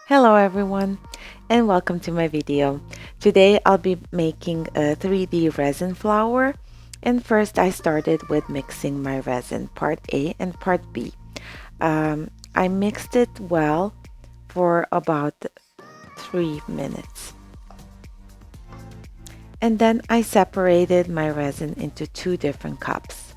Hello everyone and welcome to my video. Today I'll be making a 3D resin flower, and first I started with mixing my resin part A and part B. I mixed it well for about 3 minutes, and then I separated my resin into two different cups.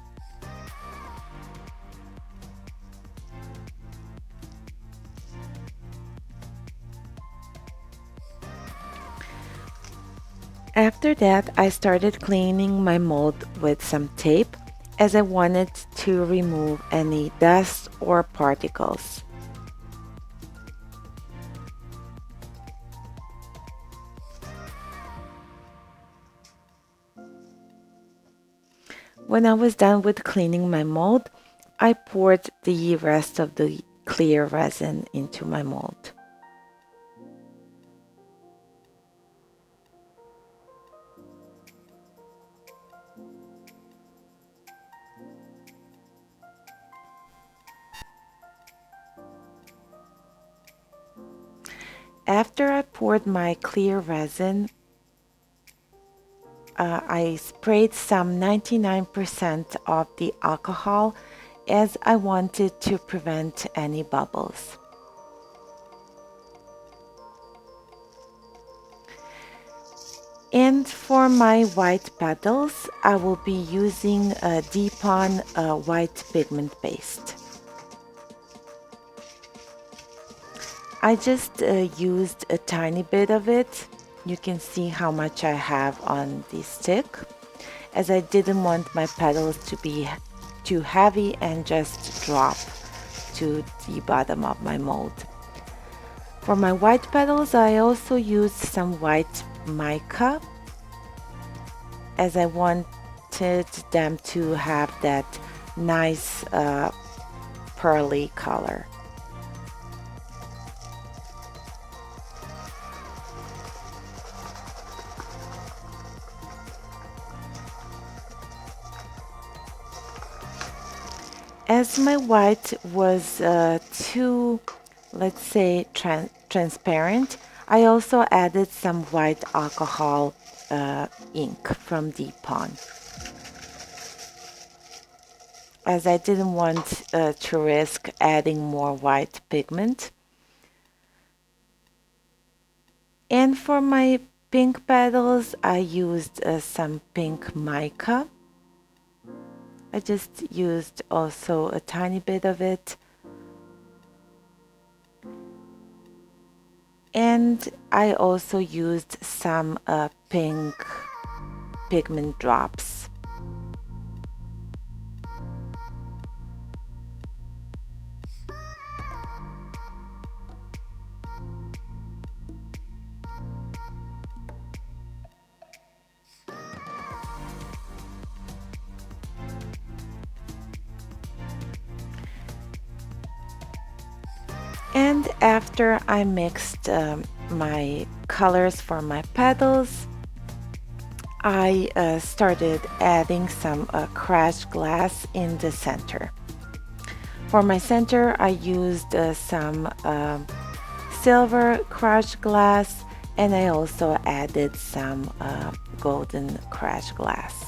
After that, I started cleaning my mold with some tape as I wanted to remove any dust or particles. When I was done with cleaning my mold, I poured the rest of the clear resin into my mold. After I poured my clear resin, I sprayed some 99% of the alcohol as I wanted to prevent any bubbles. And for my white petals, I will be using a Dipon white pigment paste. I just used a tiny bit of it. You can see how much I have on the stick, as I didn't want my petals to be too heavy and just drop to the bottom of my mold. For my white petals, I also used some white mica, as I wanted them to have that nice pearly color. As my white was too, let's say, transparent, I also added some white alcohol ink from Dipon, as I didn't want to risk adding more white pigment. And for my pink petals, I used some pink mica. I just used also a tiny bit of it. And I also used some pink pigment drops. And after I mixed my colors for my petals, I started adding some crushed glass in the center. For my center, I used some silver crushed glass, and I also added some golden crushed glass.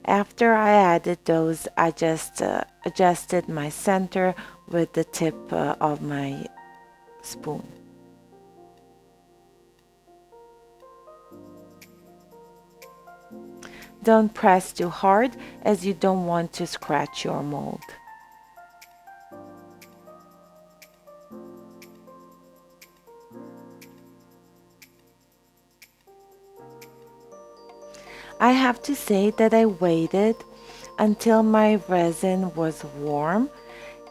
After I added those, I just adjusted my center with the tip of my spoon. Don't press too hard, as you don't want to scratch your mold. I have to say that I waited until my resin was warm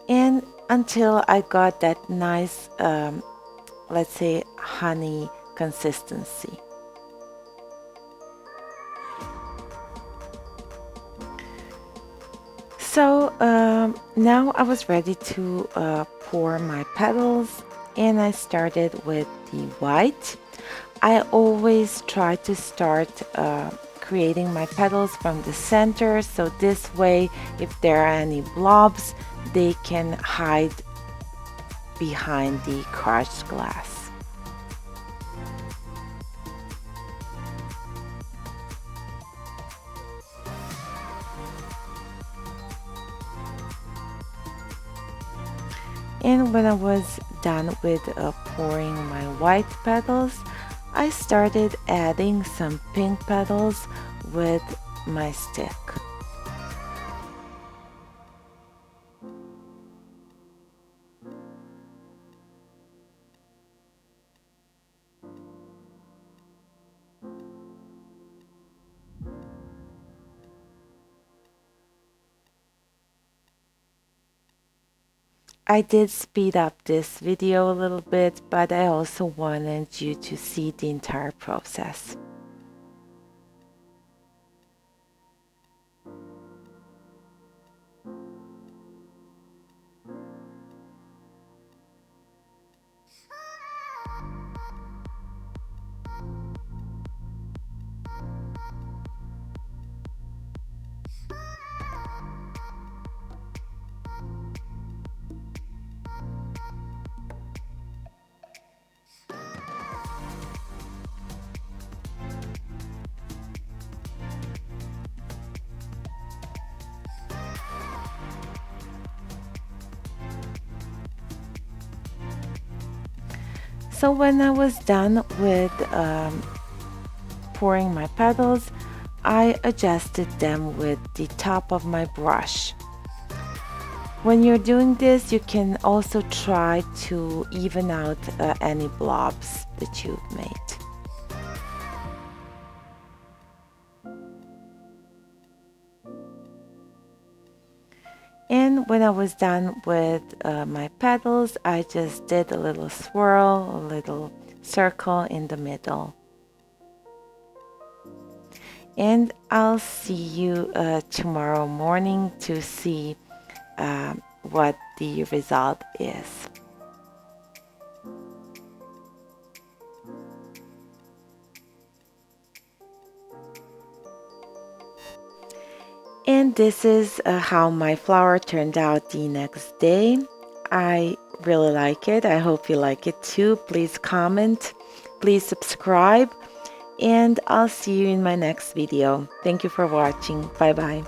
and until I got that nice, let's say, honey consistency. So now I was ready to pour my petals, and I started with the white. I always try to start creating my petals from the center, so this way if there are any blobs, they can hide behind the crushed glass. And when I was done with pouring my white petals, I started adding some pink petals with my stick. I did speed up this video a little bit, but I also wanted you to see the entire process. So when I was done with pouring my petals, I adjusted them with the top of my brush. When you're doing this, you can also try to even out any blobs that you've made. And when I was done with my petals, I just did a little swirl, a little circle in the middle. And I'll see you tomorrow morning to see what the result is. And this is how my flower turned out the next day. I really like it. I hope you like it too. Please comment, please subscribe, and I'll see you in my next video. Thank you for watching. Bye bye.